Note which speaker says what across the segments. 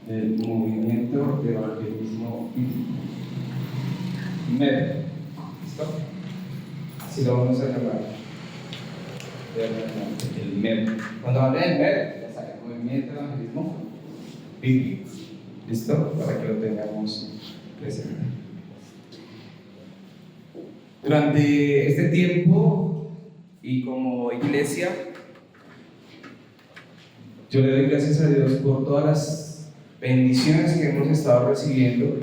Speaker 1: del movimiento de evangelismo MED. ¿Listo? Así lo vamos a llamar. El MED. Cuando hablé del MED, ya saben, movimiento de evangelismo bíblico. ¿Listo? Para que lo tengamos presente. Durante este tiempo y como iglesia, yo le doy gracias a Dios por todas las bendiciones que hemos estado recibiendo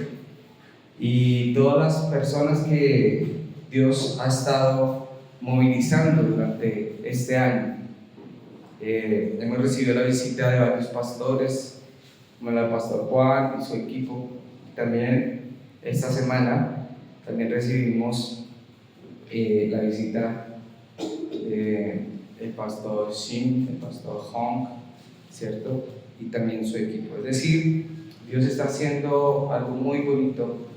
Speaker 1: y todas las personas que Dios ha estado movilizando durante este año. Hemos recibido la visita de varios pastores, como el pastor Juan y su equipo. También esta semana también recibimos la visita del pastor Shin, el pastor Hong, ¿cierto? Y también su equipo. Es decir, Dios está haciendo algo muy bonito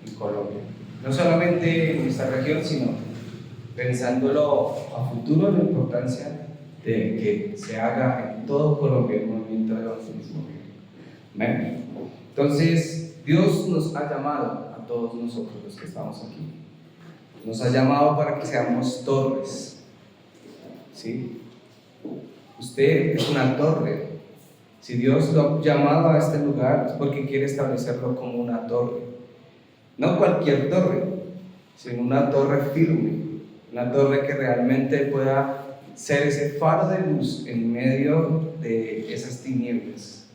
Speaker 1: en Colombia. No solamente en esta región, sino pensándolo a futuro, la importancia de que se haga en todo Colombia el movimiento de evangelismo bíblico. ¿Amén? Entonces, Dios nos ha llamado a todos nosotros los que estamos aquí. Nos ha llamado para que seamos torres. ¿Sí? Usted es una torre. Si Dios lo ha llamado a este lugar es porque quiere establecerlo como una torre. No cualquier torre, sino una torre firme. Una torre que realmente pueda ser ese faro de luz en medio de esas tinieblas.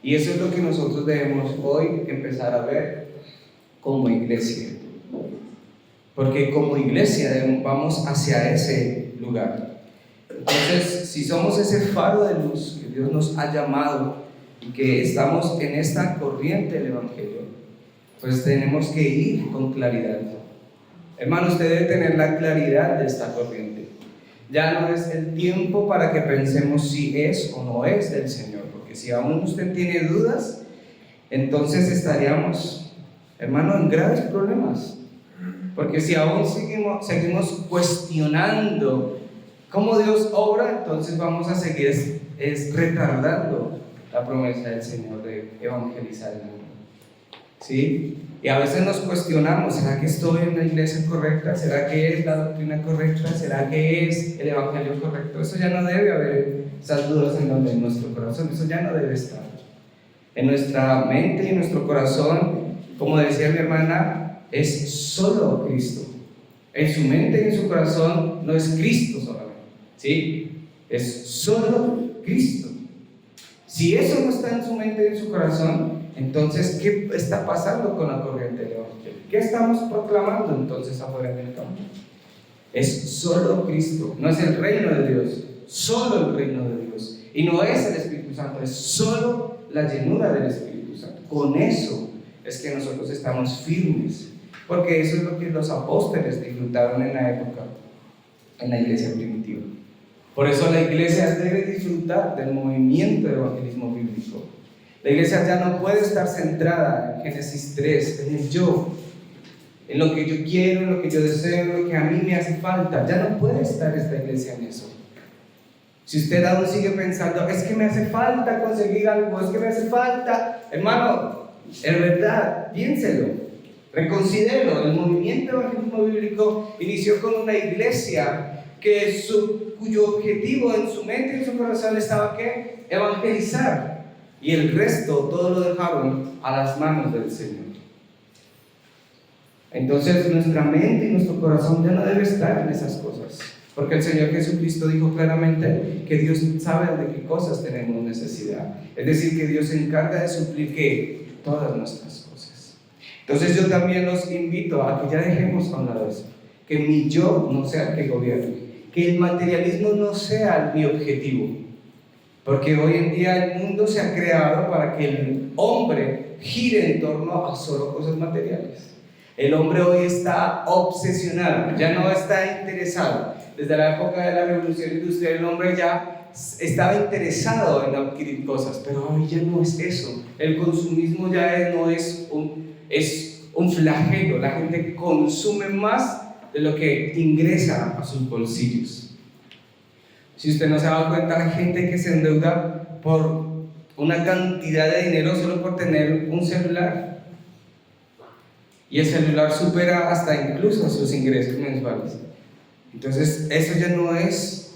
Speaker 1: Y eso es lo que nosotros debemos hoy empezar a ver como iglesia. Porque como iglesia vamos hacia ese lugar. Entonces, si somos ese faro de luz que Dios nos ha llamado y que estamos en esta corriente del Evangelio, pues tenemos que ir con claridad. Hermano, usted debe tener la claridad de esta corriente. Ya no es el tiempo para que pensemos si es o no es del Señor, porque si aún usted tiene dudas, entonces estaríamos, hermano, en graves problemas. Porque si aún seguimos cuestionando cómo Dios obra, entonces vamos a seguir retardando la promesa del Señor de evangelizar el mundo. ¿Sí? Y a veces nos cuestionamos, ¿será que estoy en la iglesia correcta? ¿Será que es la doctrina correcta? ¿Será que es el evangelio correcto? Eso ya no debe haber esas dudas en nuestro corazón, eso ya no debe estar. En nuestra mente y en nuestro corazón, como decía mi hermana, es solo Cristo. En su mente y en su corazón no es Cristo solamente, ¿sí? Es solo Cristo. Si eso no está en su mente y en su corazón, entonces, ¿qué está pasando con la corriente del Evangelio? ¿Qué estamos proclamando entonces afuera en el campo? Es solo Cristo, no es el reino de Dios, solo el reino de Dios. Y no es el Espíritu Santo, es solo la llenura del Espíritu Santo. Con eso es que nosotros estamos firmes. Porque eso es lo que los apóstoles disfrutaron en la época, en la iglesia primitiva. Por eso la iglesia debe disfrutar del movimiento de evangelismo bíblico. La iglesia ya no puede estar centrada en Génesis 3, en el yo, en lo que yo quiero, en lo que yo deseo, en lo que a mí me hace falta. Ya no puede estar esta iglesia en eso. Si usted aún sigue pensando, es que me hace falta conseguir algo, es que me hace falta, hermano, en verdad, piénselo. Reconsidero, el movimiento evangelismo bíblico inició con una iglesia cuyo objetivo en su mente y en su corazón estaba ¿qué? Evangelizar, y el resto todo lo dejaron a las manos del Señor. Entonces nuestra mente y nuestro corazón ya no debe estar en esas cosas, porque el Señor Jesucristo dijo claramente que Dios sabe de qué cosas tenemos necesidad, es decir, que Dios se encarga de suplir ¿qué? Todas nuestras cosas. Entonces yo también los invito a que ya dejemos a un lado eso, que mi yo no sea el que gobierne, que el materialismo no sea mi objetivo, porque hoy en día el mundo se ha creado para que el hombre gire en torno a solo cosas materiales. El hombre hoy está obsesionado, ya no está interesado. Desde la época de la revolución industrial el hombre ya estaba interesado en adquirir cosas, pero hoy ya no es eso. El consumismo ya no es un flagelo. La gente consume más de lo que ingresa a sus bolsillos. Si usted no se ha dado cuenta, la gente que se endeuda por una cantidad de dinero solo por tener un celular. Y el celular supera hasta incluso sus ingresos mensuales. Entonces, eso ya no es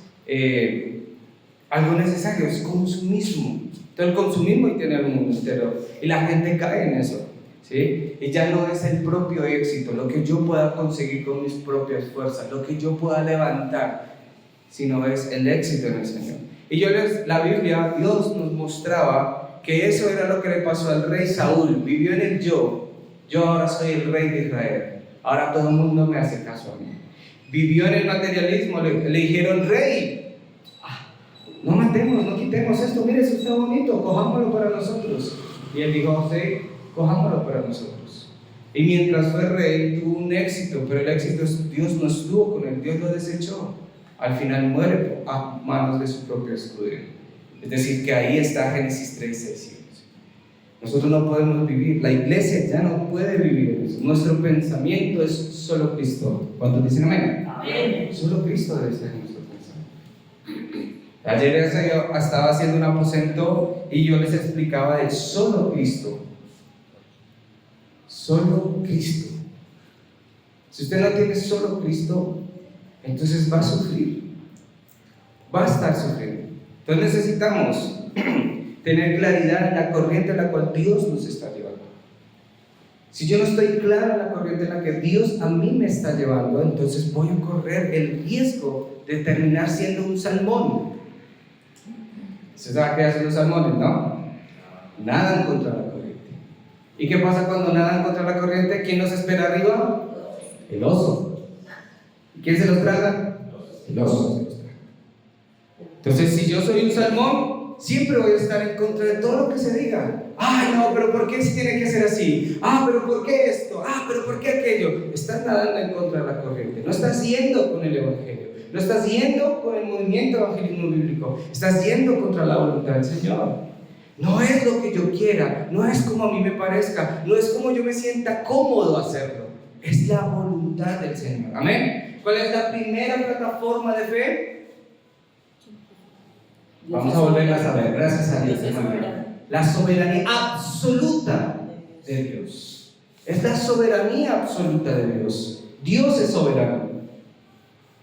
Speaker 1: algo necesario, es consumismo. Entonces, el consumismo tiene al mundo entero y la gente cae en eso, ¿sí? Y ya no es el propio éxito, lo que yo pueda conseguir con mis propias fuerzas, lo que yo pueda levantar, sino es el éxito en el Señor. Y la Biblia, Dios nos mostraba que eso era lo que le pasó al rey Saúl. Vivió en el yo ahora soy el rey de Israel, ahora todo el mundo me hace caso a mí. Vivió en el materialismo, le dijeron, rey, no matemos, no quitemos esto, mire, eso está bonito, cojámoslo para nosotros. Y él dijo, sí, cojámoslo para nosotros. Y mientras fue rey, tuvo un éxito, pero el éxito, Dios no estuvo con él, Dios lo desechó. Al final muere a manos de su propio escudero. Es decir, que ahí está Génesis 3:6. Nosotros no podemos vivir, la iglesia ya no puede vivir en eso. Nuestro pensamiento es solo Cristo. ¿Cuántos dicen amén? Amén. Solo Cristo debe ser nuestro pensamiento. Ayer estaba haciendo un aposento y yo les explicaba de solo Cristo. Solo Cristo. Si usted no tiene solo Cristo, entonces va a sufrir. Va a estar sufriendo. Entonces necesitamos tener claridad en la corriente en la cual Dios nos está llevando. Si yo no estoy claro en la corriente en la que Dios a mí me está llevando, entonces voy a correr el riesgo de terminar siendo un salmón. ¿Se sabe qué hacen los salmones, no? Nadan contra la corriente. ¿Y qué pasa cuando nadan contra la corriente? ¿Quién los espera arriba? El oso. ¿Y quién se los traga? El oso se los traga. Entonces, si yo soy un salmón, siempre voy a estar en contra de todo lo que se diga. Ay, no, pero ¿por qué se tiene que ser así? Pero ¿por qué esto? Pero ¿por qué aquello? Estás nadando en contra de la corriente. No estás yendo con el Evangelio. No estás yendo con el movimiento evangelismo bíblico. Estás yendo contra la voluntad del Señor. No es lo que yo quiera. No es como a mí me parezca. No es como yo me sienta cómodo hacerlo. Es la voluntad del Señor. Amén. ¿Cuál es la primera plataforma de fe? Vamos a volverla a saber, gracias a Dios, hermano. La soberanía absoluta de Dios. Es la soberanía absoluta de Dios. Dios es soberano.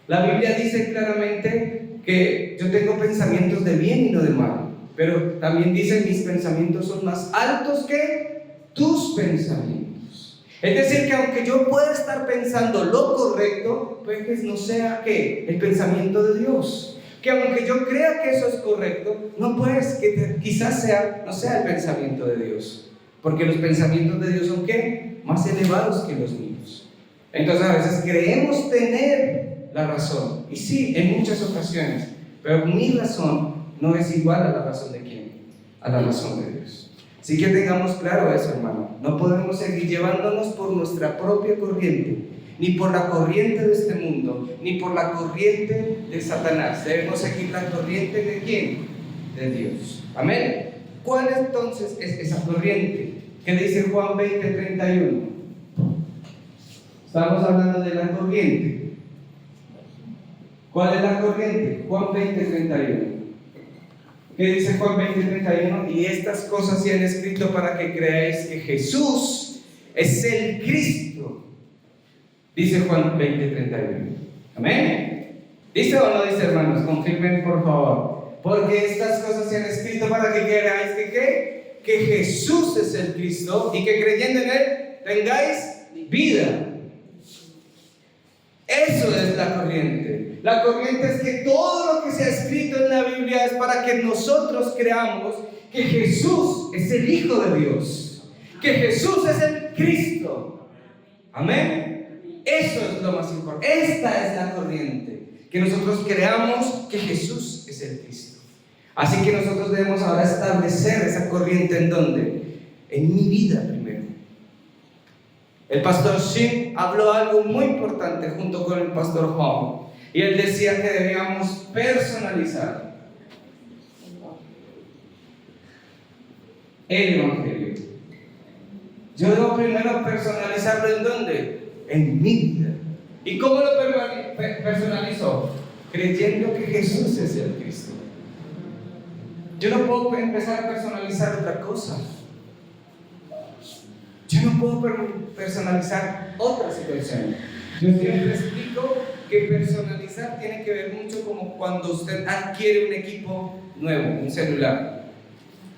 Speaker 1: La Biblia dice claramente que yo tengo pensamientos de bien y no de mal. Pero también dice mis pensamientos son más altos que tus pensamientos. Es decir, que aunque yo pueda estar pensando lo correcto, pues que no sea ¿qué? El pensamiento de Dios. Que aunque yo crea que eso es correcto, no puedes, que quizás no sea el pensamiento de Dios. Porque los pensamientos de Dios son ¿qué? Más elevados que los míos. Entonces a veces creemos tener la razón. Y sí, en muchas ocasiones. Pero mi razón no es igual a la razón de ¿quién? A la razón de Dios. Así que tengamos claro eso, hermano. No podemos seguir llevándonos por nuestra propia corriente, ni por la corriente de este mundo, ni por la corriente de Satanás. Debemos seguir la corriente de ¿quién? De Dios. Amén. ¿Cuál entonces es esa corriente? ¿Qué dice Juan 20:31? Estamos hablando de la corriente. ¿Cuál es la corriente? Juan 20:31. ¿Qué dice Juan 20:31? Y estas cosas se han escrito para que creáis que Jesús es el Cristo. Dice Juan 20:31. ¿Amén? ¿Dice o no dice, hermanos? Confirmen, por favor. Porque estas cosas se han escrito para que creáis que ¿qué? Que Jesús es el Cristo y que creyendo en Él tengáis vida. Eso es la corriente. La corriente es que todo lo que se ha escrito en la Biblia es para que nosotros creamos que Jesús es el Hijo de Dios, que Jesús es el Cristo. Amén. Eso es lo más importante. Esta es la corriente, que nosotros creamos que Jesús es el Cristo. Así que nosotros debemos ahora establecer esa corriente ¿en dónde? En mi vida primero. El pastor Shin habló algo muy importante junto con el pastor Juan, y él decía que debíamos personalizar el Evangelio. Yo debo primero personalizarlo ¿en dónde? En mi vida. ¿Y cómo lo personalizó? Creyendo que Jesús es el Cristo. Yo no puedo empezar a personalizar otra cosa. Yo no puedo personalizar otra situación. Yo siempre explico que personalizar tiene que ver mucho como cuando usted adquiere un equipo nuevo, un celular.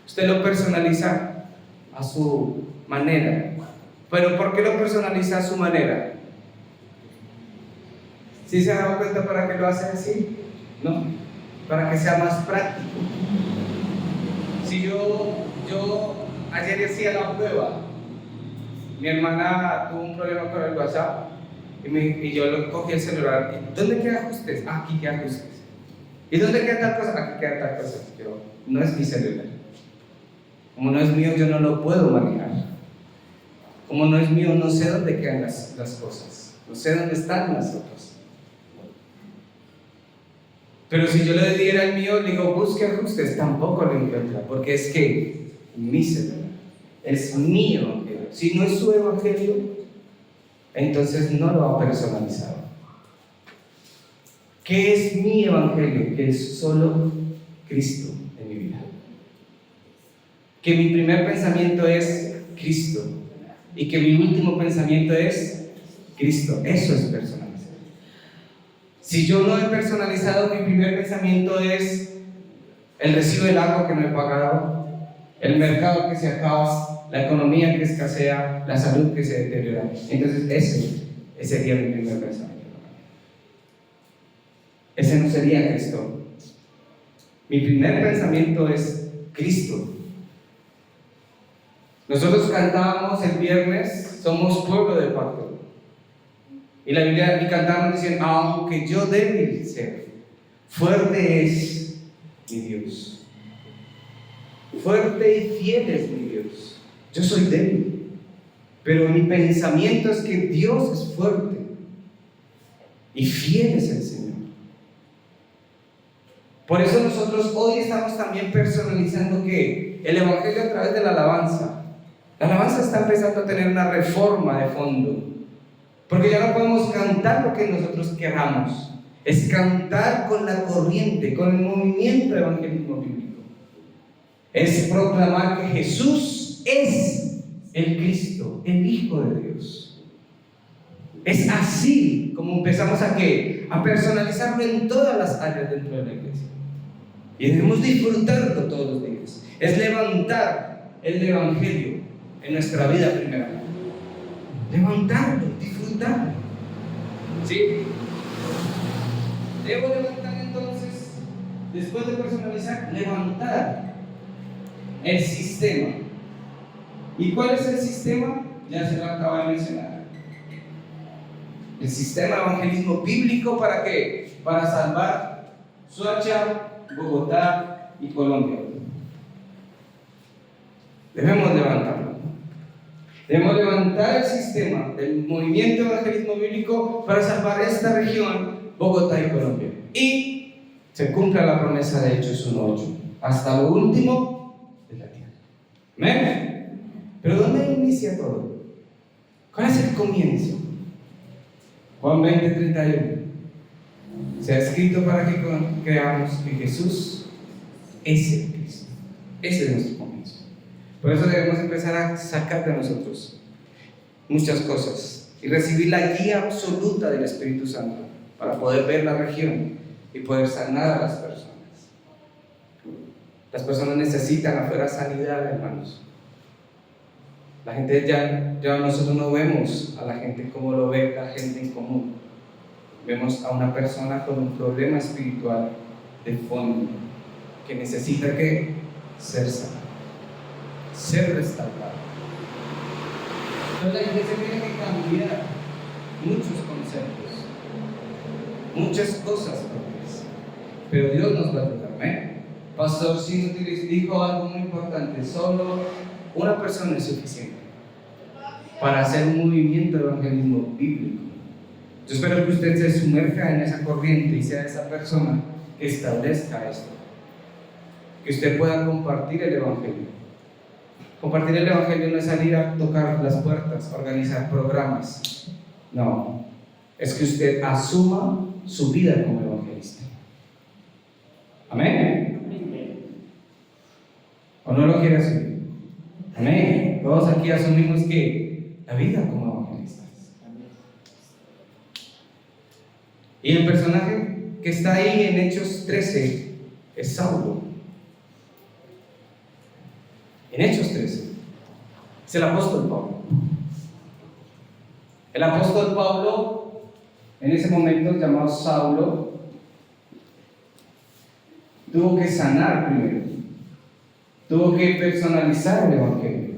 Speaker 1: Usted lo personaliza a su manera. ¿Pero por qué lo personaliza a su manera? ¿Sí se ha dado cuenta para qué lo hace así? ¿No? Para que sea más práctico. Si yo ayer hacía la prueba, mi hermana tuvo un problema con el WhatsApp y yo lo cogí el celular. ¿Y dónde queda ajustes? Ah, aquí queda ajustes. ¿Y dónde queda tal cosa? Aquí queda tal cosa. Yo, no es mi celular. Como no es mío, yo no lo puedo manejar. Como no es mío, no sé dónde quedan las cosas. No sé dónde están las otras. Pero si yo le diera el mío, le digo, busque ajustes, tampoco lo encuentra. Porque es que mi celular es mi evangelio. Si no es su evangelio, entonces no lo ha personalizado. ¿Qué es mi evangelio? Que es solo Cristo en mi vida. Que mi primer pensamiento es Cristo y que mi último pensamiento es Cristo. Eso es personalizar. Si yo no he personalizado, mi primer pensamiento es el recibo del agua que no he pagado, el mercado que se acaba, la economía que escasea, la salud que se deteriora. Entonces ese sería mi primer pensamiento. Ese no sería Cristo. Mi primer pensamiento es Cristo. Nosotros cantábamos el viernes, somos pueblo de pacto. Y la Biblia, y cantábamos diciendo, aunque yo débil sea, fuerte es mi Dios. Fuerte y fiel es mi Dios. Yo soy débil, pero mi pensamiento es que Dios es fuerte y fiel es el Señor. Por eso nosotros hoy estamos también personalizando que el Evangelio a través de la alabanza. La alabanza está empezando a tener una reforma de fondo, porque ya no podemos cantar lo que nosotros queramos, es cantar con la corriente, con el movimiento del evangelismo bíblico. Es proclamar que Jesús es el Cristo, el Hijo de Dios. Es así como empezamos a personalizarlo en todas las áreas dentro de la iglesia. Y debemos disfrutarlo todos los días. Es levantar el evangelio en nuestra vida primeramente. Levantarlo, disfrutarlo. ¿Sí? Debo levantar entonces, después de personalizar, levantar el sistema. ¿Y cuál es el sistema? Ya se lo acabo de mencionar. El sistema de evangelismo bíblico, ¿para qué? Para salvar Soacha, Bogotá y Colombia. Debemos levantarlo. Debemos levantar el sistema del movimiento de evangelismo bíblico para salvar esta región, Bogotá y Colombia. Y se cumpla la promesa de Hechos 1:8, hasta lo último de la tierra. ¿Amén? Pero ¿dónde inicia todo? ¿Cuál es el comienzo? Juan 20:31. Se ha escrito para que creamos que Jesús es el Cristo. Ese es nuestro comienzo. Por eso debemos empezar a sacar de nosotros muchas cosas y recibir la guía absoluta del Espíritu Santo para poder ver la región y poder sanar a las personas. Las personas necesitan afuera sanidad, hermanos. La gente ya nosotros no vemos a la gente como lo ve la gente en común. Vemos a una persona con un problema espiritual de fondo que necesita ser sanado, ser restaurado. Entonces la iglesia tiene que cambiar muchos conceptos, muchas cosas propias, pero Dios nos va a ayudar. Pastor Sino dijo algo muy importante: solo una persona es suficiente para hacer un movimiento de evangelismo bíblico. Yo espero que usted se sumerja en esa corriente y sea esa persona que establezca esto, que usted pueda compartir el evangelio. Compartir el evangelio no es salir a tocar las puertas, organizar programas. No, es que usted asuma su vida como evangelista. Amén. ¿O no lo quiere asumir? Amén. Todos aquí asumimos que la vida como evangelistas. Y el personaje que está ahí en Hechos 13 es Saulo. En Hechos 13 es el apóstol Pablo. El apóstol Pablo, en ese momento llamado Saulo, tuvo que sanar primero, tuvo que personalizar el evangelio.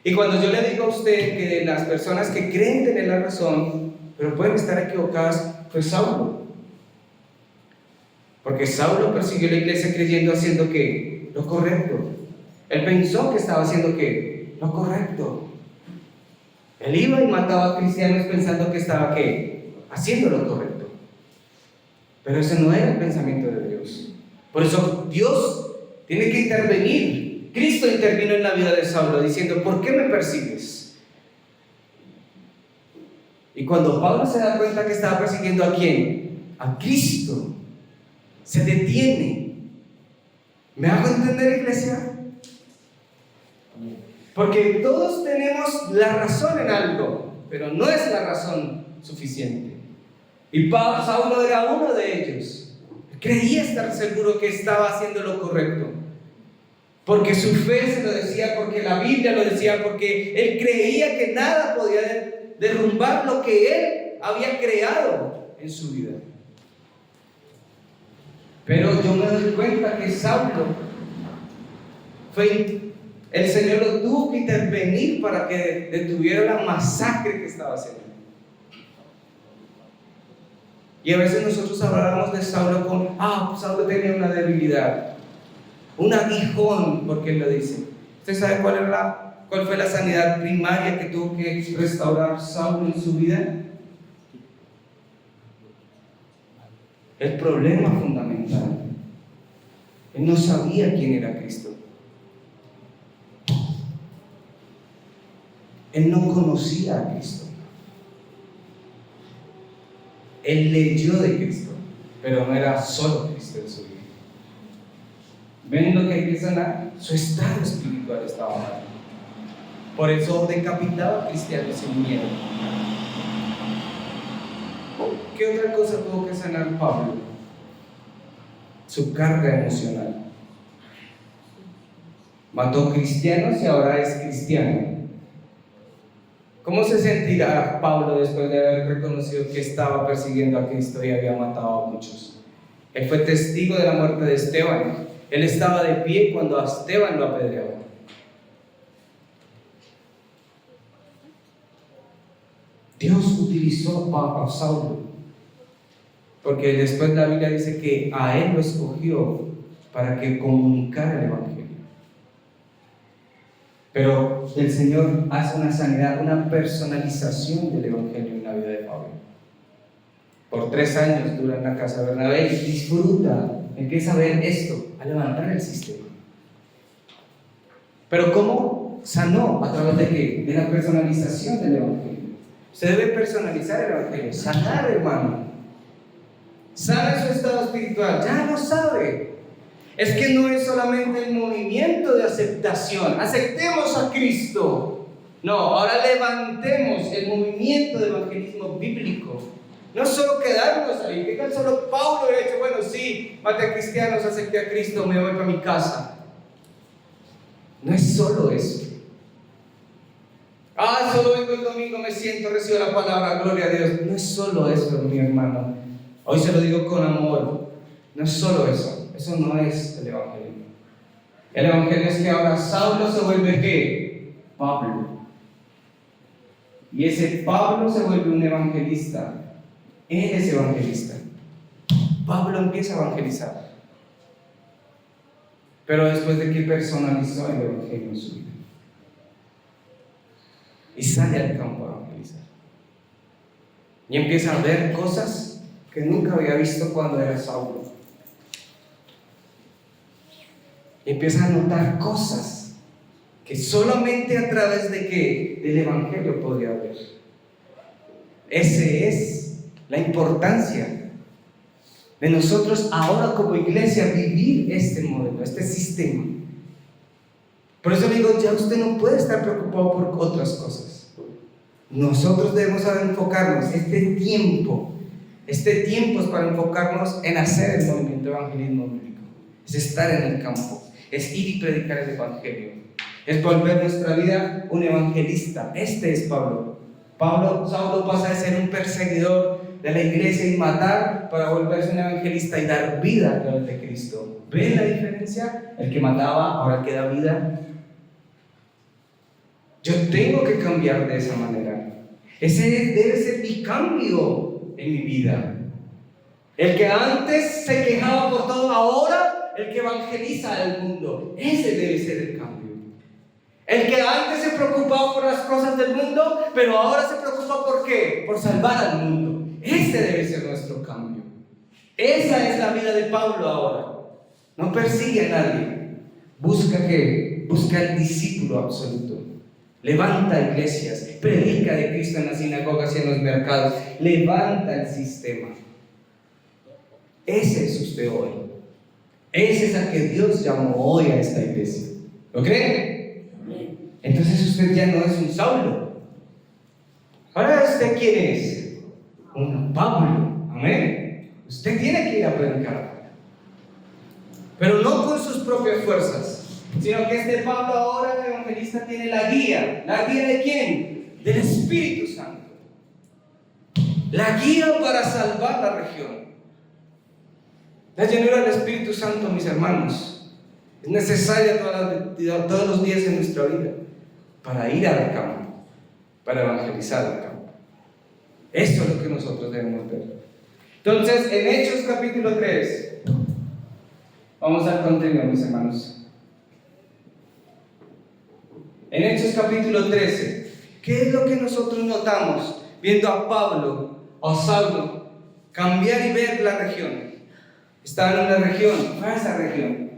Speaker 1: Y cuando yo le digo a usted que las personas que creen tener la razón, pero pueden estar equivocadas, fue Saulo. Porque Saulo persiguió la iglesia creyendo haciendo ¿qué? Lo correcto. Él pensó que estaba haciendo ¿qué? Lo correcto. Él iba y mataba a cristianos pensando que estaba ¿qué? Haciendo lo correcto. Pero ese no era el pensamiento de Dios. Por eso Dios tiene que intervenir. Cristo intervino en la vida de Saulo diciendo: ¿por qué me persigues? Y cuando Pablo se da cuenta que estaba persiguiendo ¿a quién? A Cristo, se detiene. ¿Me hago entender, iglesia? Porque todos tenemos la razón en algo, pero no es la razón suficiente. Y Saulo era uno de ellos. Creía estar seguro que estaba haciendo lo correcto, porque su fe se lo decía, porque la Biblia lo decía, porque él creía que nada podía derrumbar lo que él había creado en su vida. Pero yo me doy cuenta que Saulo el Señor lo tuvo que intervenir para que detuviera la masacre que estaba haciendo. Y a veces nosotros hablamos de Saulo con: Saulo tenía una debilidad, un aguijón, porque él lo dice. ¿Usted sabe cuál fue la sanidad primaria que tuvo que restaurar Saulo en su vida? El problema fundamental: él no sabía quién era Cristo. Él no conocía a Cristo. Él leyó de Cristo, pero no era solo Cristo en su vida. ¿Ven lo que hay que sanar? Su estado espiritual estaba mal. Por eso decapitaba a cristianos sin miedo. ¿Qué otra cosa tuvo que sanar Pablo? Su carga emocional. Mató cristianos y ahora es cristiano. ¿Cómo se sentirá Pablo después de haber reconocido que estaba persiguiendo a Cristo y había matado a muchos? Él fue testigo de la muerte de Esteban. Él estaba de pie cuando a Esteban lo apedreaban. Dios utilizó a Saulo, porque después la Biblia dice que a él lo escogió para que comunicara el evangelio. Pero el Señor hace una sanidad, una personalización del evangelio en la vida de Pablo. Por 3 años dura en la casa de Bernabé y disfruta, empieza a ver esto, a levantar el sistema. Pero ¿cómo sanó? ¿A través de qué? De la personalización del evangelio. Se debe personalizar el evangelio, sanar, hermano. Sana su estado espiritual, ya lo sabe. Es que no es solamente el movimiento de aceptación, aceptemos a Cristo. No, ahora levantemos el movimiento de evangelismo bíblico. No solo quedarnos ahí, que tal solo Pablo hubiera dicho: bueno, sí, maté a cristianos, acepté a Cristo, me voy para mi casa. No es solo eso. Solo vengo el domingo, me siento, recibo la palabra, gloria a Dios. No es solo eso, mi hermano. Hoy se lo digo con amor. No es solo eso. Eso no es el evangelio. El evangelio es que ahora Saulo se vuelve ¿qué? Pablo. Y ese Pablo se vuelve un evangelista. Él es evangelista. Pablo empieza a evangelizar. Pero después de que personalizó el evangelio en su vida. Y sale al campo a evangelizar. Y empieza a ver cosas que nunca había visto cuando era Saulo. Y empieza a notar cosas que solamente a través de ¿qué? Del evangelio podía ver. Esa es la importancia de nosotros ahora como iglesia vivir este modelo, este sistema. Por eso digo, ya usted no puede estar preocupado por otras cosas. Nosotros debemos enfocarnos, este tiempo es para enfocarnos en hacer el movimiento de evangelismo bíblico. Es estar en el campo, es ir y predicar el evangelio, es volver nuestra vida un evangelista. Este es Saulo pasa de ser un perseguidor de la iglesia y matar para volverse un evangelista y dar vida a través de Cristo. ¿Ven la diferencia? El que mataba ahora que da vida. Yo tengo que cambiar de esa manera. Ese debe ser mi cambio en mi vida. El que antes se quejaba por todo, ahora el que evangeliza al mundo. Ese debe ser el cambio. El que antes se preocupaba por las cosas del mundo, pero ahora se preocupa ¿por qué? Por salvar al mundo. Ese debe ser nuestro cambio. Esa es la vida de Pablo ahora. No persigue a nadie. Busca el discípulo absoluto. Levanta iglesias, predica de Cristo en las sinagogas y en los mercados, levanta el sistema. Ese es usted hoy. Ese es al que Dios llamó hoy a esta iglesia. ¿Lo cree? Entonces usted ya no es un Saulo. Ahora usted ¿quién es? Un Pablo. Amén. Usted tiene que ir a predicar, pero no con sus propias fuerzas, sino que este Pablo ahora, el evangelista, tiene la guía. ¿La guía de quién? Del Espíritu Santo. La guía para salvar la región. La llenura del Espíritu Santo, mis hermanos, es necesaria todos los días en nuestra vida para ir al campo, para evangelizar al campo. Esto es lo que nosotros debemos ver. Entonces, en Hechos capítulo 3, vamos al contenido, mis hermanos. En Hechos capítulo 13, ¿qué es lo que nosotros notamos viendo a Pablo, a Saulo, cambiar y ver la región? Estaba en una región, fue a esa región,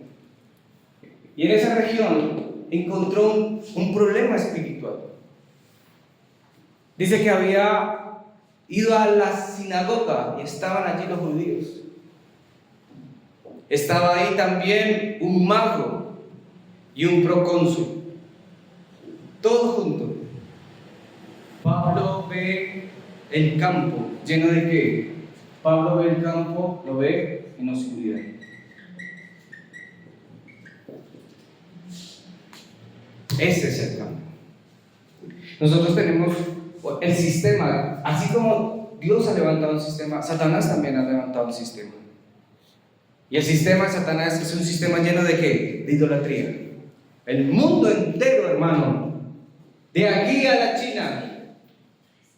Speaker 1: y en esa región encontró un problema espiritual. Dice que había ido a la sinagoga y estaban allí los judíos. Estaba ahí también un mago y un procónsul. Todo junto. Pablo ve el campo lleno de ¿qué? Pablo ve el campo, lo ve en oscuridad. Ese es el campo. Nosotros tenemos el sistema, así como Dios ha levantado un sistema, Satanás también ha levantado un sistema. Y el sistema de Satanás es un sistema lleno de ¿qué? De idolatría. El mundo entero, hermano. De aquí a la China,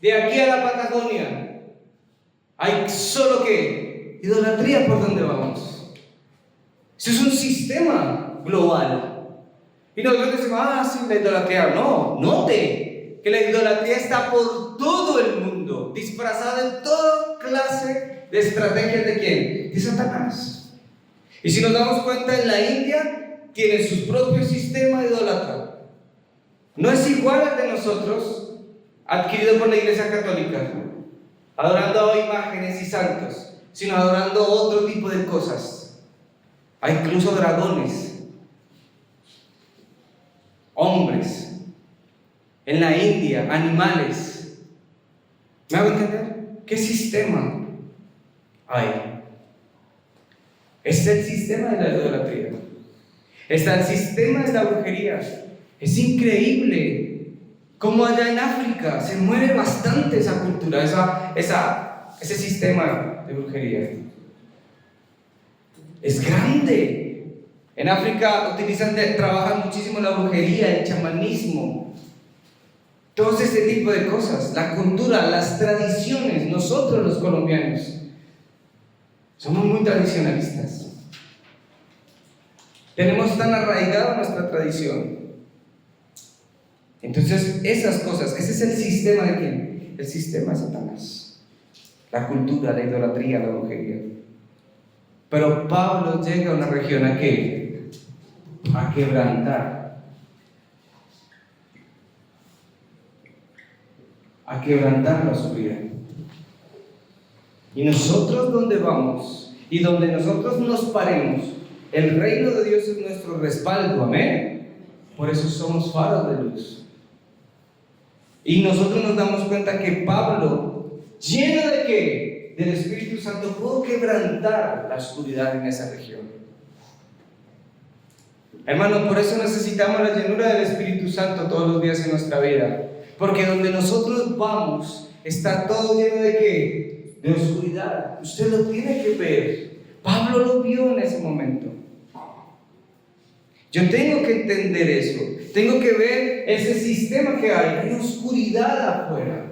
Speaker 1: de aquí a la Patagonia, hay solo ¿qué? Idolatría por donde vamos. Eso es un sistema global. Y nosotros decimos, sí, la idolatría. No, note que la idolatría está por todo el mundo, disfrazada en toda clase de estrategias ¿de quién? De Satanás. Y si nos damos cuenta, en la India tiene su propio sistema de idolatría. No es igual al de nosotros, adquirido por la Iglesia Católica, adorando imágenes y santos, sino adorando otro tipo de cosas. Hay incluso dragones, hombres, en la India, animales. ¿Me hago entender? ¿Qué sistema hay? Está el sistema de la idolatría, está el sistema de la brujería. Es increíble cómo allá en África se mueve bastante esa cultura, ese sistema de brujería. Es grande. En África trabajan muchísimo la brujería, el chamanismo, todo ese tipo de cosas, la cultura, las tradiciones. Nosotros los colombianos somos muy tradicionalistas. Tenemos tan arraigada nuestra tradición. Entonces, esas cosas, ese es el sistema de ¿quién? El sistema de Satanás. La cultura, la idolatría, la brujería. Pero Pablo llega a una región ¿a qué? A quebrantar. A quebrantar la oscuridad. Y nosotros, ¿dónde vamos? Y donde nosotros nos paremos, el reino de Dios es nuestro respaldo, amén. Por eso somos faros de luz. Y nosotros nos damos cuenta que Pablo, lleno de ¿qué? Del Espíritu Santo, pudo quebrantar la oscuridad en esa región. Hermano, por eso necesitamos la llenura del Espíritu Santo todos los días en nuestra vida. Porque donde nosotros vamos, está todo lleno de ¿qué? De oscuridad. Usted lo tiene que ver. Pablo lo vio en ese momento. Yo tengo que entender eso. Tengo que ver ese sistema que hay. Hay oscuridad afuera.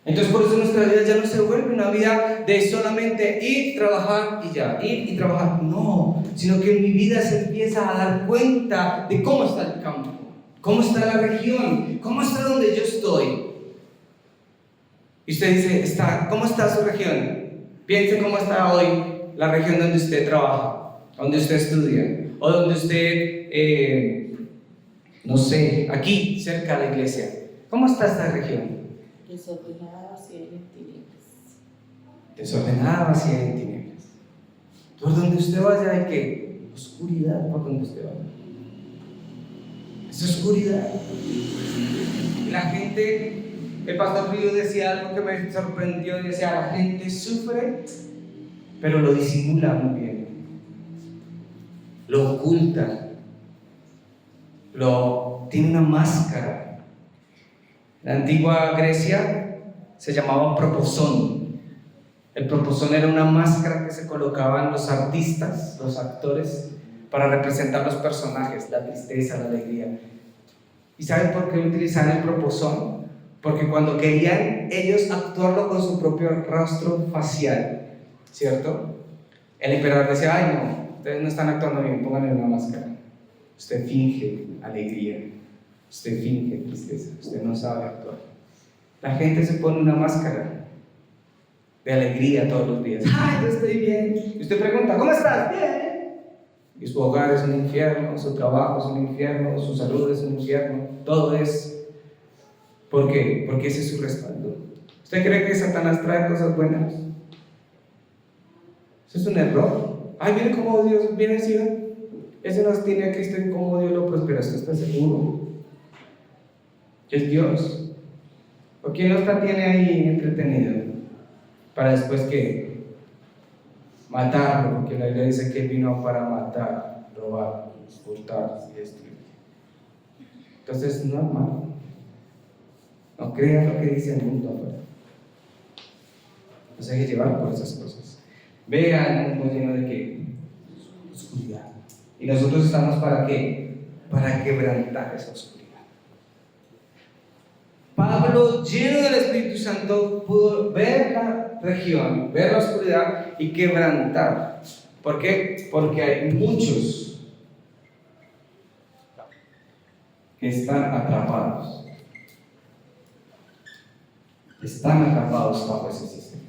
Speaker 1: Entonces por eso nuestra vida ya no se vuelve una vida de solamente ir, trabajar y ya, ir y trabajar. No, sino que en mi vida se empieza a dar cuenta de cómo está el campo, cómo está la región, cómo está donde yo estoy. Y usted dice, ¿cómo está su región? Piense cómo está hoy la región donde usted trabaja, donde usted estudia, o donde usted, no sé, aquí, cerca de la iglesia. ¿Cómo está esta región?
Speaker 2: Desordenada, vacía y en tinieblas.
Speaker 1: Desordenada, vacía y en tinieblas. Por donde usted vaya hay que oscuridad, por donde usted vaya. Es oscuridad. La gente, el pastor Río decía algo que me sorprendió y decía, la gente sufre, pero lo disimula muy bien. Lo oculta. Tiene una máscara. En la antigua Grecia se llamaba proposón. El proposón era una máscara que se colocaban los artistas, los actores, para representar los personajes, la tristeza, la alegría. ¿Y saben por qué utilizaban el proposón? Porque cuando querían ellos actuarlo con su propio rostro facial, ¿cierto? El emperador decía, ay no, ustedes no están actuando bien, pónganle una máscara. Usted finge alegría. Usted finge tristeza, usted no sabe actuar. La gente se pone una máscara de alegría todos los días. ¡Ay, yo estoy bien! Y usted pregunta, ¿cómo estás? ¡Bien! Y su hogar es un infierno, su trabajo es un infierno, su salud es un infierno, todo es. ¿Por qué? Porque ese es su respaldo. ¿Usted cree que Satanás trae cosas buenas? Eso es un error. ¡Ay, mire cómo Dios viene así! Ese nos tiene a Cristo y cómo Dios lo prospera. ¿Usted está seguro? Es Dios. ¿O quién los tiene ahí entretenido? Para después que matarlo, porque la Biblia dice que Él vino para matar, robar, hurtar y destruir. Entonces no es malo. No crea lo que dice el mundo afuera. No se deje llevar por esas cosas. Vea el mundo lleno de ¿qué? Oscuridad. Y nosotros estamos ¿para qué? Para quebrantar esa oscuridad. Pablo, lleno del Espíritu Santo, pudo ver la región, ver la oscuridad y quebrantar. ¿Por qué? Porque hay muchos que están atrapados. Están atrapados bajo ese sistema.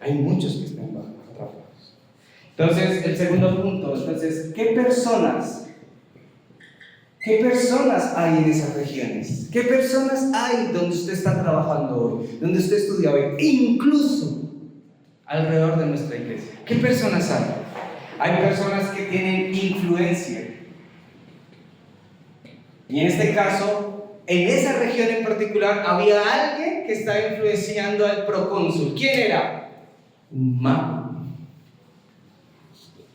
Speaker 1: Hay muchos que están atrapados. Entonces, el segundo punto, ¿qué personas hay en esas regiones? ¿Qué personas hay donde usted está trabajando hoy? Donde usted estudia hoy, incluso alrededor de nuestra iglesia. ¿Qué personas hay? Hay personas que tienen influencia. Y en este caso, en esa región en particular, había alguien que estaba influenciando al procónsul. ¿Quién era? Un mago.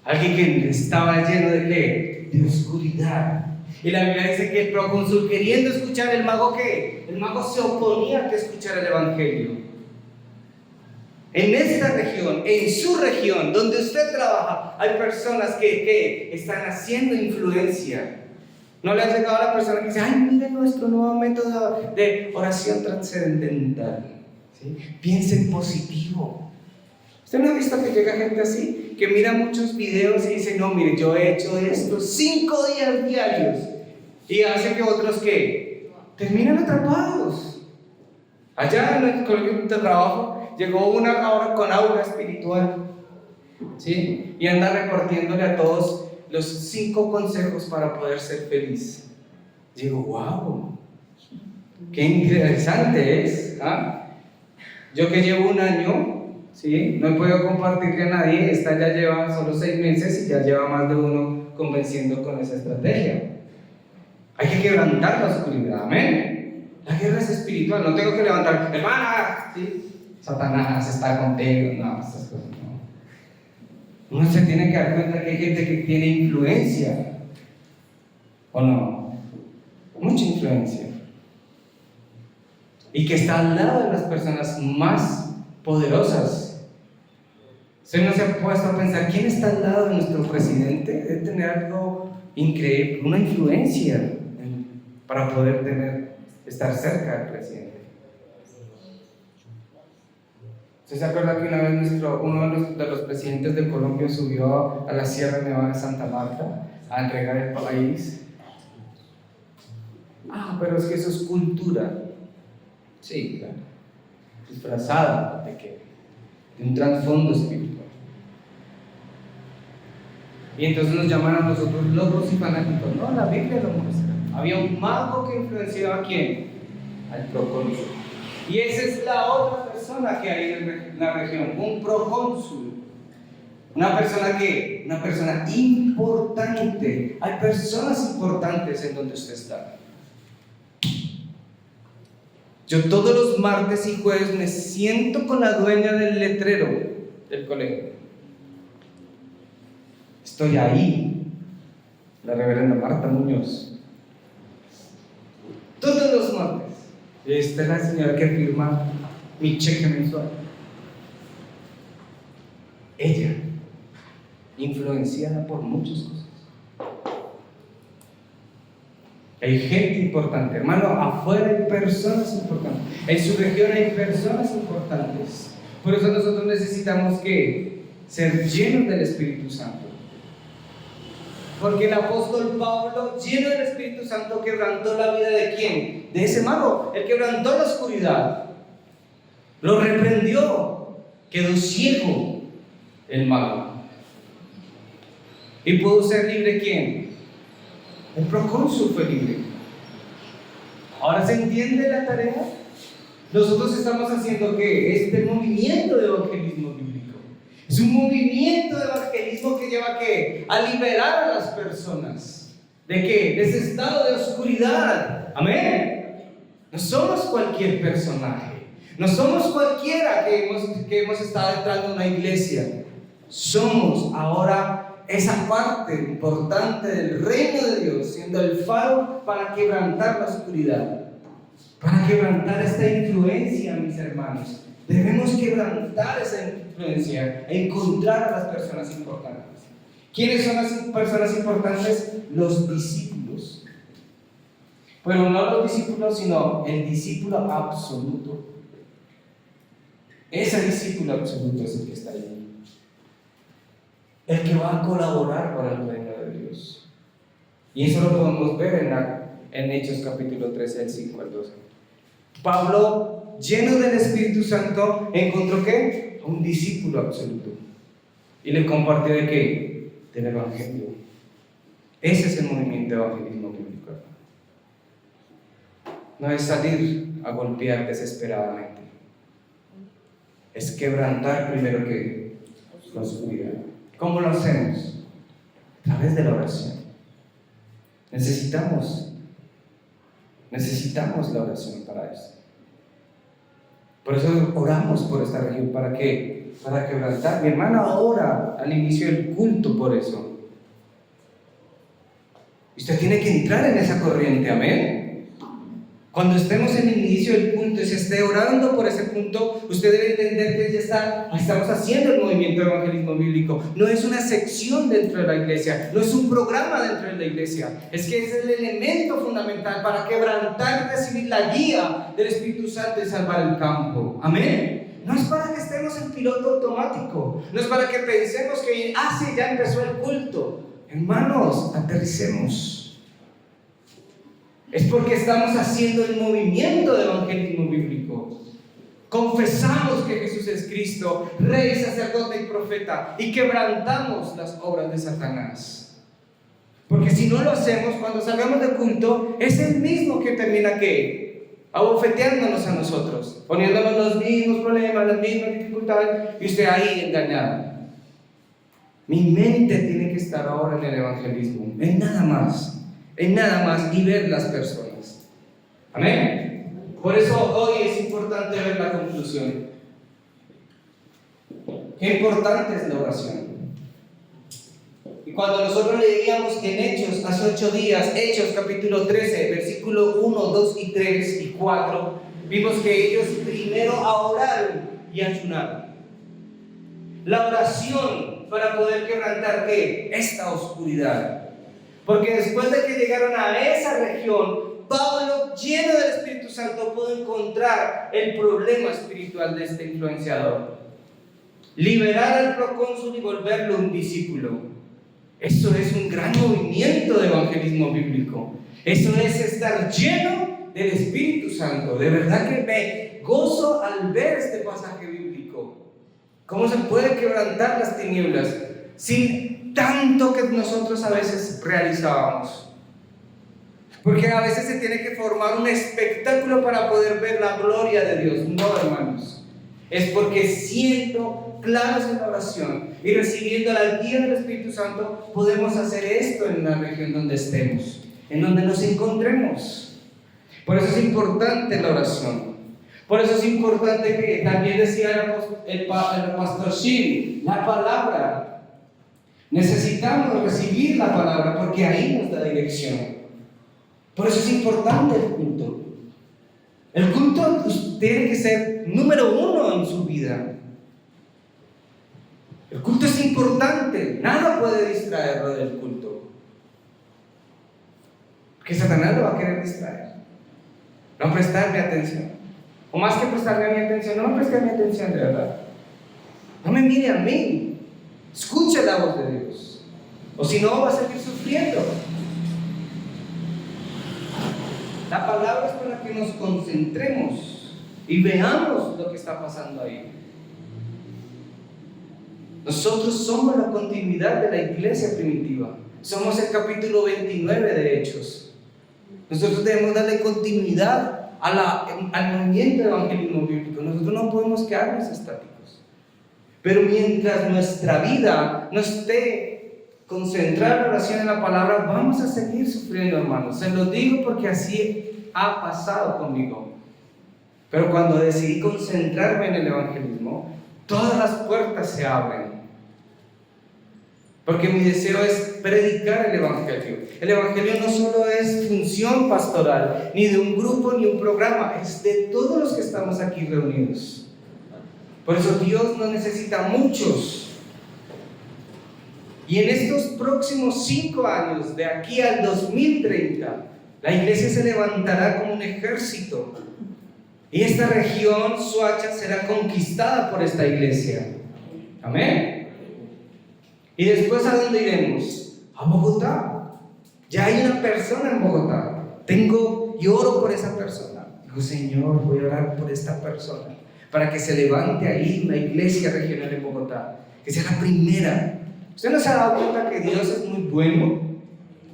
Speaker 1: Alguien que estaba lleno de ¿qué? De oscuridad. Y la Biblia dice que el procónsul, queriendo escuchar el mago, ¿qué? El mago se oponía a que escuchara el evangelio. En esta región, en su región, donde usted trabaja, hay personas que están haciendo influencia. ¿No le ha llegado a la persona que dice, ay, mire nuestro nuevo método de oración trascendental? ¿Sí? Piense en positivo. ¿Usted no ha visto que llega gente así? Que mira muchos videos y dice, no, mire, yo he hecho esto 5 días diarios. Y hace que otros, ¿qué? Terminan atrapados. Allá en el colegio de trabajo, llegó una ahora con aura espiritual. ¿Sí? Y anda repartiéndole a todos los 5 consejos para poder ser feliz. Digo, wow, qué interesante es. ¿Ah? Yo que llevo un año, ¿sí? No he podido compartirle a nadie, esta ya lleva solo 6 meses y ya lleva más de uno convenciendo con esa estrategia. Hay que quebrantar la oscuridad, amén. La guerra es espiritual, no tengo que levantar, hermana, ¿sí? Satanás está contigo, no, estas cosas no. Uno se tiene que dar cuenta que hay gente que tiene influencia, ¿o no? Mucha influencia. Y que está al lado de las personas más poderosas. ¿Usted no se ha puesto a pensar quién está al lado de nuestro presidente? Debe tener algo increíble, una influencia para poder estar cerca del presidente. ¿Usted se acuerda que una vez uno de los presidentes de Colombia subió a la Sierra Nevada de Santa Marta a entregar el país? Pero es que eso es cultura. Sí, claro. Disfrazada de un trasfondo espiritual. Y entonces nos llaman a nosotros locos y fanáticos. No, la Biblia lo muestra. Había un mago que influenciaba ¿a quién? Al procónsul. Y esa es la otra persona que hay en la región, un procónsul. Una persona importante. Hay personas importantes en donde usted está. Yo todos los martes y jueves me siento con la dueña del letrero del colegio. Estoy ahí, la reverenda Marta Muñoz. Todos los martes. Y esta es la señora que firma mi cheque mensual. Ella, influenciada por muchas cosas. Hay gente importante, hermano, afuera hay personas importantes. En su región hay personas importantes. Por eso nosotros necesitamos que ser llenos del Espíritu Santo. Porque el apóstol Pablo, lleno del Espíritu Santo, quebrantó la vida ¿de quién? De ese mago. Él quebrantó la oscuridad. Lo reprendió. Quedó ciego el mago. ¿Y pudo ser libre quién? El procónsul fue libre. ¿Ahora se entiende la tarea? Nosotros estamos haciendo ¿qué? Este movimiento de evangelismo bíblico. Es un movimiento de evangelismo que lleva ¿qué? A liberar a las personas. ¿De qué? De ese estado de oscuridad. Amén. No somos cualquier personaje. No somos cualquiera que hemos estado entrando a una iglesia. Somos ahora esa parte importante del reino de Dios, siendo el faro para quebrantar la oscuridad, para quebrantar esta influencia, mis hermanos. Debemos quebrantar esa influencia e encontrar a las personas importantes. ¿Quiénes son las personas importantes? Los discípulos. Pero no los discípulos, sino el discípulo absoluto. Ese discípulo absoluto es el que está ahí. El que va a colaborar para el reino de Dios. Y eso lo podemos ver en Hechos capítulo 13, del 5 al 12. Pablo, lleno del Espíritu Santo, encontró ¿qué? Un discípulo absoluto. Y le compartió ¿de qué? Del Evangelio. Ese es el movimiento de evangelismo bíblico. No es salir a golpear desesperadamente. Es quebrantar primero que la oscuridad. ¿Cómo lo hacemos? A través de la oración. Necesitamos la oración para eso. Por eso oramos por esta región. ¿Para qué? Para quebrantar. Mi hermana ora al inicio del culto por eso. Usted tiene que entrar en esa corriente, amén. Cuando estemos en el inicio del culto y se esté orando por ese punto, usted debe entender que ya estamos haciendo el movimiento de evangelismo bíblico. No es una sección dentro de la iglesia, no es un programa dentro de la iglesia. Es que es el elemento fundamental para quebrantar y recibir la guía del Espíritu Santo y salvar el campo. Amén. No es para que estemos en piloto automático, no es para que pensemos que sí, ya empezó el culto. Hermanos, aterricemos. Es porque estamos haciendo el movimiento de evangelismo bíblico. Confesamos que Jesús es Cristo, Rey, sacerdote y profeta, y quebrantamos las obras de Satanás. Porque si no lo hacemos, cuando salgamos de culto, es el mismo que termina ¿qué? abofeteándonos a nosotros, poniéndonos los mismos problemas, las mismas dificultades, y usted ahí engañado. Mi mente tiene que estar ahora en el evangelismo, en nada más, y ver las personas. Amén. Por eso hoy es importante ver la conclusión. Qué importante es la oración. Y cuando nosotros leíamos en Hechos, hace 8 días, Hechos capítulo 13, versículo 1, 2 y 3 y 4, vimos que ellos primero oraron y ayunaron. La oración para poder quebrantar ¿qué? Esta oscuridad. Porque después de que llegaron a esa región, Pablo, lleno del Espíritu Santo, pudo encontrar el problema espiritual de este influenciador. Liberar al procónsul y volverlo un discípulo. Eso es un gran movimiento de evangelismo bíblico. Eso es estar lleno del Espíritu Santo. De verdad que me gozo al ver este pasaje bíblico. ¿Cómo se puede quebrantar las tinieblas sin tanto que nosotros a veces realizábamos? Porque a veces se tiene que formar un espectáculo para poder ver la gloria de Dios. No, hermanos. Es porque siendo claros en la oración y recibiendo la guía del Espíritu Santo, podemos hacer esto en la región donde estemos, en donde nos encontremos. Por eso es importante la oración. Por eso es importante que también decía el pastor Shiri, la palabra. Necesitamos recibir la palabra porque ahí nos da dirección. Por eso es importante el culto. El culto tiene que ser número 1 en su vida. El culto es importante. Nada puede distraerlo del culto. Porque Satanás lo va a querer distraer. No prestarme atención. O más que prestarme mi atención, no me preste mi atención de verdad. No me mire a mí. Escuche la voz de Dios. O si no, va a seguir sufriendo. La palabra es para que nos concentremos y veamos lo que está pasando ahí. Nosotros somos la continuidad de la iglesia primitiva. Somos el capítulo 29 de Hechos. Nosotros debemos darle continuidad al movimiento de evangelismo bíblico. Nosotros no podemos quedarnos estáticos. Pero mientras nuestra vida no esté concentrada en la oración en la palabra, vamos a seguir sufriendo, hermanos. Se los digo porque así ha pasado conmigo. Pero cuando decidí concentrarme en el evangelismo, todas las puertas se abren. Porque mi deseo es predicar el evangelio. El evangelio no solo es función pastoral, ni de un grupo, ni un programa, es de todos los que estamos aquí reunidos. Por eso Dios no necesita muchos. Y en estos próximos 5 años, de aquí al 2030, la iglesia se levantará como un ejército. Y esta región, Soacha, será conquistada por esta iglesia. Amén. Y después, ¿a dónde iremos? A Bogotá. Ya hay una persona en Bogotá. Y oro por esa persona. Digo, Señor, voy a orar por esta persona para que se levante ahí una iglesia regional en Bogotá, que sea la primera. ¿Usted no se ha dado cuenta que Dios es muy bueno?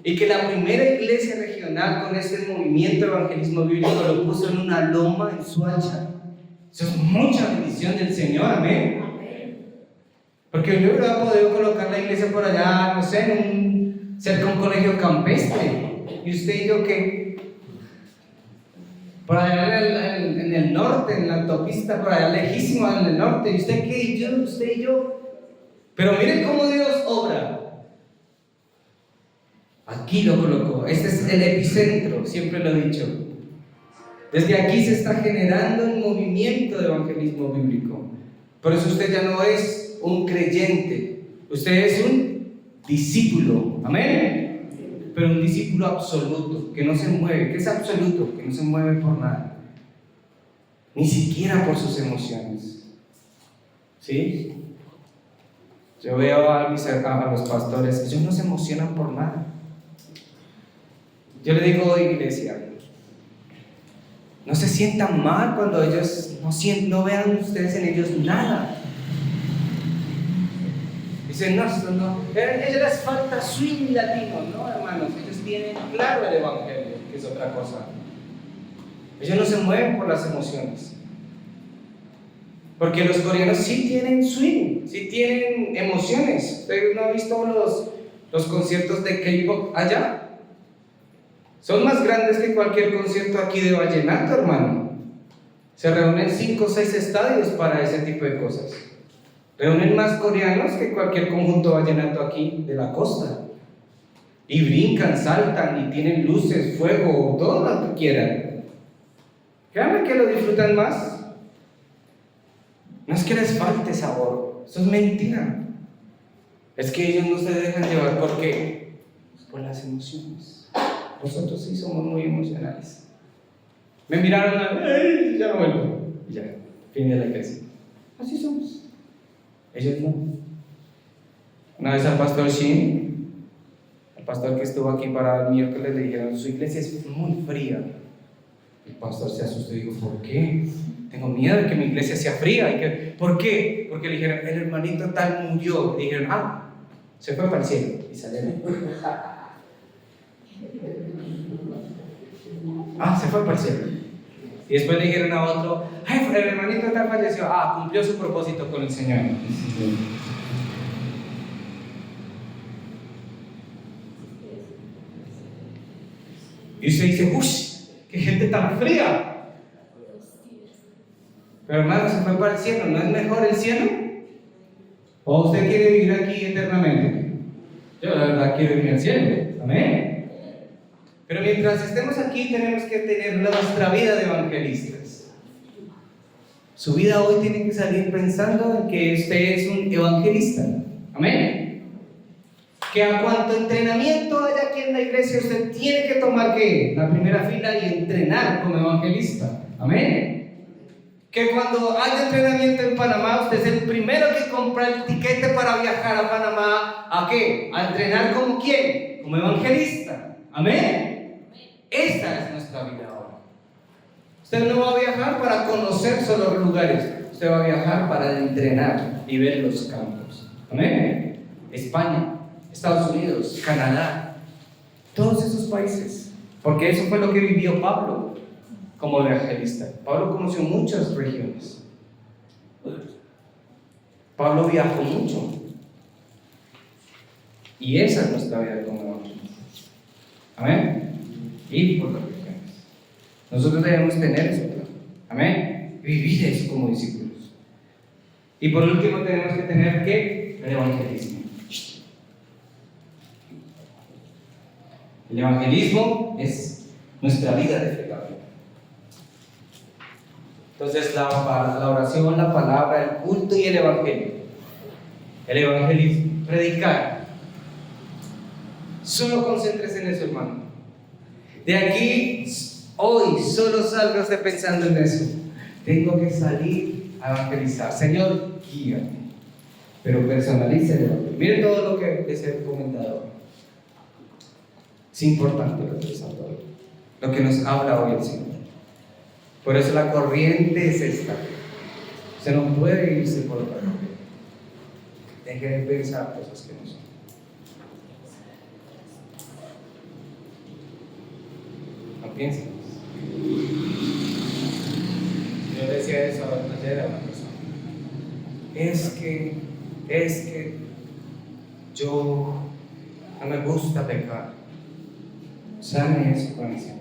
Speaker 1: Y que la primera iglesia regional con este movimiento de evangelismo bíblico lo puso en una loma en Soacha. Eso es mucha bendición del Señor, amén. Porque yo hubiera podido colocar la iglesia por allá, no sé, cerca de un colegio campestre. ¿Y usted y yo qué? Por allá en el norte, en la autopista, por allá lejísimo en el norte. ¿Y usted qué? ¿Y yo? ¿Usted y yo? Pero miren cómo Dios obra. Aquí lo colocó. Este es el epicentro, siempre lo he dicho. Desde aquí se está generando un movimiento de evangelismo bíblico. Por eso usted ya no es un creyente, usted es un discípulo. Amén. Pero un discípulo absoluto, que no se mueve. ¿Qué es absoluto? Que no se mueve por nada, ni siquiera por sus emociones. ¿Sí? Yo veo a los pastores, ellos no se emocionan por nada. Yo le digo, iglesia, no se sientan mal cuando ellos no vean ustedes en ellos nada. Dicen, no, a ellos les falta swing latino. No, hermanos, ellos tienen claro el evangelio, que es otra cosa. Ellos no se mueven por las emociones. Porque los coreanos sí tienen swing, sí tienen emociones. ¿Usted no ha visto los conciertos de K-pop allá? Son más grandes que cualquier concierto aquí de vallenato, hermano. Se reúnen 5 o 6 estadios para ese tipo de cosas. Reúnen más coreanos que cualquier conjunto vallenato aquí de la costa. Y brincan, saltan y tienen luces, fuego, todo lo que quieran. Créanme que lo disfrutan más. No es que les falte sabor, eso es mentira. Es que ellos no se dejan llevar ¿por qué? Por las emociones. Nosotros sí somos muy emocionales. Me miraron ¡ay! Ya no vuelvo. Y ya, fin de la iglesia. Así somos. Ellos no. Una vez al pastor Shin, el pastor que estuvo aquí para el miércoles, le dijeron: su iglesia es muy fría. El pastor se asustó y dijo: ¿por qué? Tengo miedo de que mi iglesia sea fría. ¿Por qué? Porque le dijeron: el hermanito tal murió. Y dijeron: se fue para el cielo. Y salieron. Se fue para el cielo. Y después le dijeron a otro: ay, el hermanito tal falleció. Cumplió su propósito con el Señor. Y usted dice: ¡uy! ¡Qué gente tan fría! Pero hermano, se fue para el cielo. ¿No es mejor el cielo? ¿O usted quiere vivir aquí eternamente? Yo la verdad quiero vivir al cielo. Amén. Pero mientras estemos aquí tenemos que tener nuestra vida de evangelistas. Su vida hoy tiene que salir pensando en que usted es un evangelista. Amén. Que a cuanto entrenamiento haya aquí en la iglesia, usted tiene que tomar ¿qué? La primera fila y entrenar como evangelista. Amén. Que cuando haya entrenamiento en Panamá, usted es el primero que compra el tiquete para viajar a Panamá. ¿A qué? A entrenar como ¿quién? Como evangelista. Amén. Esta es nuestra vida ahora. Usted no va a viajar para conocer solo los lugares. Usted va a viajar para entrenar y ver los campos. Amén. España, Estados Unidos, Canadá, todos esos países. Porque eso fue lo que vivió Pablo como evangelista. Pablo conoció muchas regiones. Pablo viajó mucho. Y esa es nuestra vida como evangelista. Amén. Ir por las regiones. Nosotros debemos tener eso. Amén. Vivir eso como discípulos. Y por último tenemos que tener ¿qué? El evangelismo. El evangelismo es nuestra vida de fe. Entonces la oración, la palabra, el culto y el evangelio. El evangelismo, predicar. Solo concéntrese en eso, hermano. De aquí, hoy, solo salga usted pensando en eso. Tengo que salir a evangelizar. Señor, guíame. Pero personalice el evangelio. Miren todo lo que les he comentado. Es importante lo que nos habla hoy el Señor. Por eso la corriente es esta. Usted no puede irse por otra corriente. Deje de pensar cosas que no son. No piensen. Yo decía eso ayer a una persona. Es que yo no me gusta pecar. Sane eso con el Señor.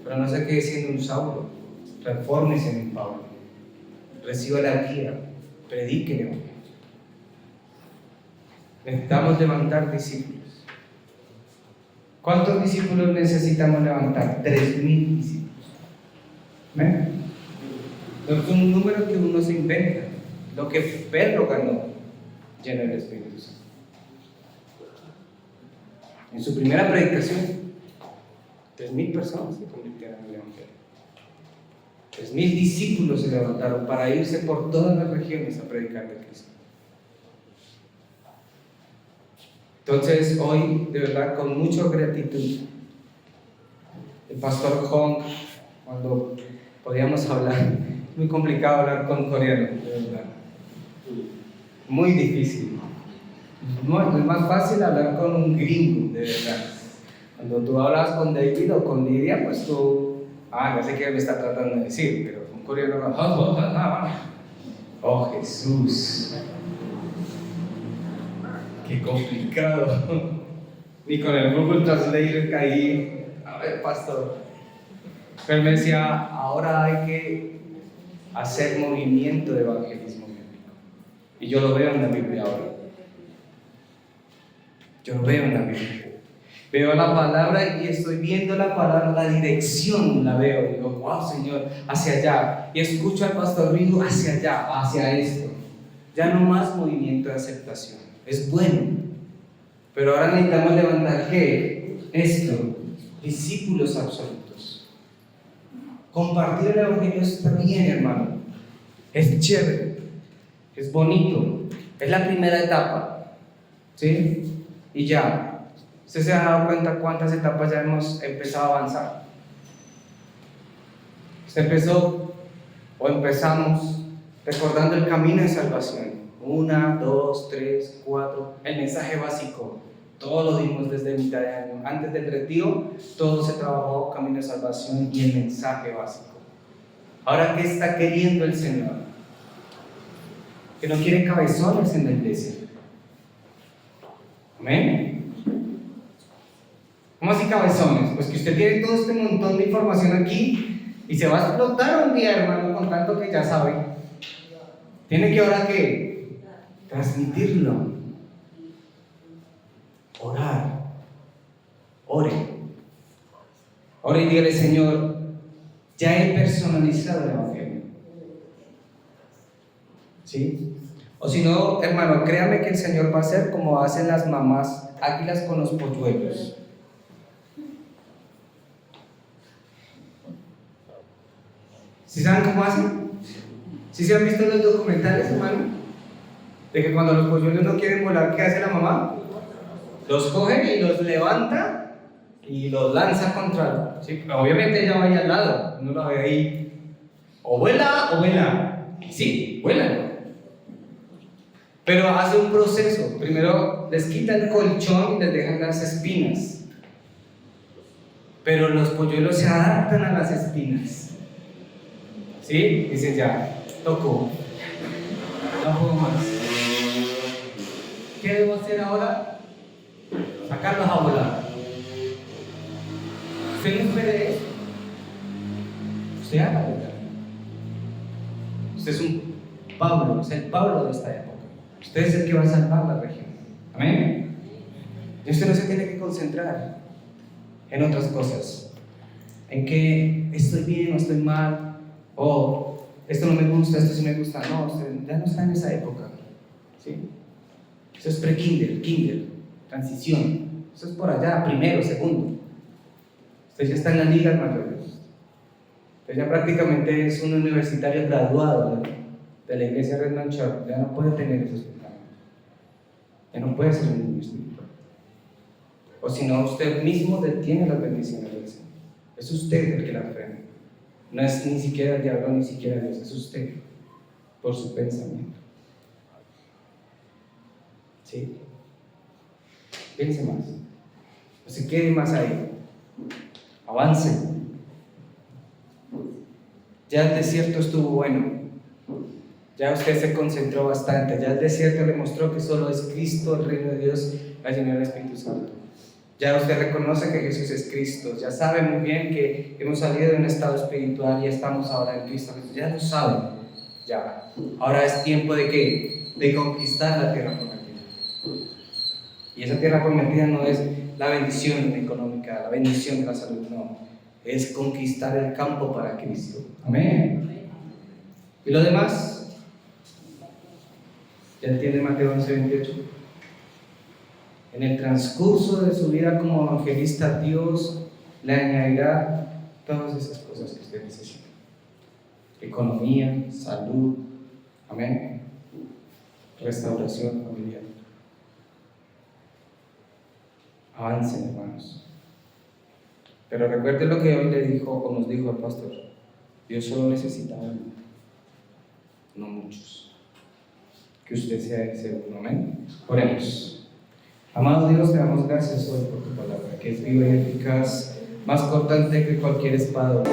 Speaker 1: Pero no se quede siendo un Saulo. Transfórmese en un Pablo. Reciba la guía. Predique el evangelio. Necesitamos levantar discípulos. ¿Cuántos discípulos necesitamos levantar? 3,000 discípulos. ¿Ven? No es un número que uno se inventa. Lo que Pedro ganó lleno del Espíritu Santo. En su primera predicación, 3,000 personas se convirtieron en el evangelio. 3,000 discípulos se levantaron para irse por todas las regiones a predicar de Cristo. Entonces, hoy, de verdad, con mucha gratitud, el pastor Hong, cuando podíamos hablar, muy complicado hablar con coreano, de verdad. Muy difícil. No, es más fácil hablar con un gringo, de verdad. Cuando tú hablas con David o con Lidia, pues tú Ya sé qué me está tratando de decir, pero un coreano. Oh, Jesús. Qué complicado. Ni con el Google Translator caí. A ver, pastor. Pero él me decía, ahora hay que hacer movimiento de evangelismo bíblico. Y yo lo veo en la Biblia ahora. Yo lo veo en la Biblia. Veo la palabra y estoy viendo la palabra, la dirección la veo. Digo, wow, Señor, hacia allá. Y escucho al pastor Rigo hacia allá, hacia esto. Ya no más movimiento de aceptación. Es bueno. Pero ahora necesitamos levantar, ¿qué? Esto. Discípulos absolutos. Compartir el evangelio está bien, hermano. Es chévere. Es bonito. Es la primera etapa. ¿Sí? Y ya. ¿Usted se ha dado cuenta cuántas etapas ya hemos empezado a avanzar? Usted empezó o empezamos recordando el camino de salvación. 1, 2, 3, 4. El mensaje básico. Todo lo dimos desde mitad de año. Antes del retiro, todo se trabajó, camino de salvación y el mensaje básico. Ahora, ¿qué está queriendo el Señor? Que no quiere cabezones en la iglesia. ¿Amén? ¿Cómo así cabezones? Pues que usted tiene todo este montón de información aquí y se va a explotar un día, hermano, con tanto que ya sabe. Tiene que ahora ¿qué? Transmitirlo. Orar. Ore. Ore y dígale, Señor, ya he personalizado el evangelio. ¿Sí? O si no, hermano, créame que el Señor va a hacer como hacen las mamás águilas con los polluelos. ¿Sí saben cómo hacen? ¿Sí se han visto los documentales, hermano? De que cuando los polluelos no quieren volar, ¿qué hace la mamá? Los coge y los levanta y los lanza contra. Sí, obviamente ella va ahí al lado, uno la ve ahí. O vuela o vuela. Sí, vuelan. Pero hace un proceso. Primero les quita el colchón y les dejan las espinas. Pero los polluelos se adaptan a las espinas. ¿Sí? Dicen ya, tocó. No puedo más. ¿Qué debo hacer ahora? Sacarlos a volar. ¿Usted no espere eso? Usted haga volar. Usted es un Pablo, es el Pablo de esta época. Usted es el que va a salvar la región. Amén. Y usted no se tiene que concentrar en otras cosas. En que estoy bien o estoy mal. O esto no me gusta, esto sí me gusta. No, usted ya no está en esa época. ¿Sí? Eso es pre-kinder, kinder, transición. Eso es por allá, primero, segundo. Usted ya está en la liga, hermano. Usted ya prácticamente es un universitario graduado de la iglesia Redmond Church. Ya no puede tener esos planes. Ya no puede ser un niño espiritual. O si no, usted mismo detiene las bendiciones del Señor. Es usted el que la frena. No es ni siquiera el diablo, ni siquiera Dios, es usted, por su pensamiento. ¿Sí? Piense más. No se quede más ahí. Avance. Ya el desierto estuvo bueno. Ya usted se concentró bastante. Ya el desierto le mostró que solo es Cristo, el reino de Dios, la llenura del Espíritu Santo. Ya usted reconoce que Jesús es Cristo, ya sabe muy bien que hemos salido de un estado espiritual y estamos ahora en Cristo. Ya lo sabe, ya. Ahora es tiempo de ¿qué? De conquistar la tierra prometida. Y esa tierra prometida no es la bendición económica, la bendición de la salud, no. Es conquistar el campo para Cristo. Amén. ¿Y lo demás? ¿Ya entiende Mateo 11:28? En el transcurso de su vida como evangelista, Dios le añadirá todas esas cosas que usted necesita. Economía, salud, amén. Restauración familiar. Avancen, hermanos. Pero recuerde lo que hoy le dijo o nos dijo el pastor. Dios solo necesita uno, no muchos. Que usted sea ese uno, amén. Oremos. Amado Dios, te damos gracias hoy por tu palabra, que es viva y eficaz más cortante que cualquier espada.